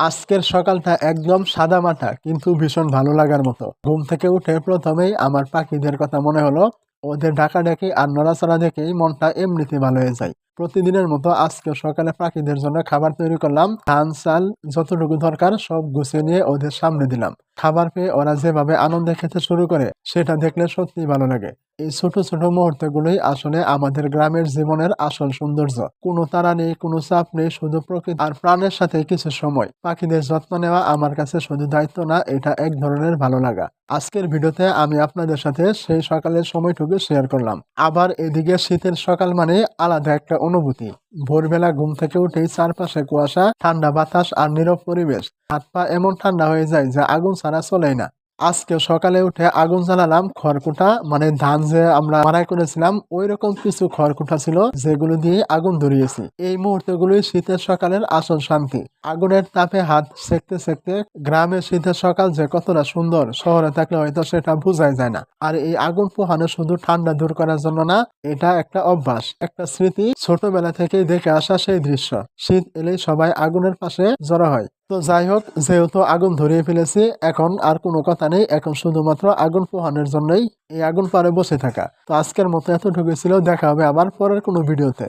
আজকের সকালটা একদম সাদামাটা কিন্তু ভীষণ ভালো লাগার মতো। ঘুম থেকে উঠে প্রথমেই আমার পাখিদের কথা মনে হলো। ওদের ডাকাডাকি আর নড়াচড়া দেখেই মনটা এমনিতে ভালো হয়ে যায়। প্রতিদিনের মতো আজকে সকালে পাখিদের জন্য খাবার তৈরি করলাম। ধান চাল যতটুকু দরকার সব গুছিয়ে নিয়ে ওদের সামনে দিলাম। খাবার পেয়ে ওরা যেভাবে আনন্দে খেতে শুরু করে সেটা দেখলে সত্যিই ভালো লাগে। এই ছোট ছোট মুহূর্তগুলোই আসলে আমাদের গ্রামের জীবনের আসল সৌন্দর্য। কোনো তাড়া নেই, কোনো চাপ নেই, শুধু প্রকৃতি আর প্রাণের সাথে কিছু সময়। পাখিদের যত্ন নেওয়া আমার কাছে শুধু দায়িত্ব না, এটা এক ধরনের ভালো লাগা। আজকের ভিডিওতে আমি আপনাদের সাথে সেই সকালের সময়টুকু শেয়ার করলাম। আবার এদিকে শীতের সকাল মানে আলাদা একটা অনুভূতি। ভোরবেলা ঘুম থেকে উঠেই চারপাশে কুয়াশা, ঠান্ডা বাতাস আর নীরব পরিবেশ। হাত পা এমন ঠান্ডা হয়ে যায় যা আগুন ছাড়া চলেই না। আজকে সকালে উঠে আগুন জ্বালালাম। খড়কুটা মানে ধান যে আমরা মাড়াই করেছিলাম ওই রকম কিছু খড়কুটা ছিল যেগুলো দিয়ে আগুন ধরিয়েছি। এই মুহূর্তগুলোই শীতের সকালের আসল শান্তি। আগুনের তাপে হাত সেঁকতে সেঁকতে গ্রামের শীতের সকাল যে কতটা সুন্দর শহরে থাকলে হয়তো সেটা বোঝাই যায় না। আর এই আগুন পোহানো শুধু ঠান্ডা দূর করার জন্য না, এটা একটা অভ্যাস, একটা স্মৃতি। ছোটবেলা থেকেই দেখে আসা সেই দৃশ্য। শীত এলেই সবাই আগুনের পাশে জড়ো হয়। তো যাই হোক, যেহেতু আগুন ধরিয়ে ফেলেছি এখন আর কোনো কথা নেই, এখন শুধুমাত্র আগুন পোহানোর জন্যই এই আগুন পাড়ে বসে থাকা। তো আজকের মতো এতটুকু ছিল, দেখা হবে আবার পরের কোনো ভিডিওতে।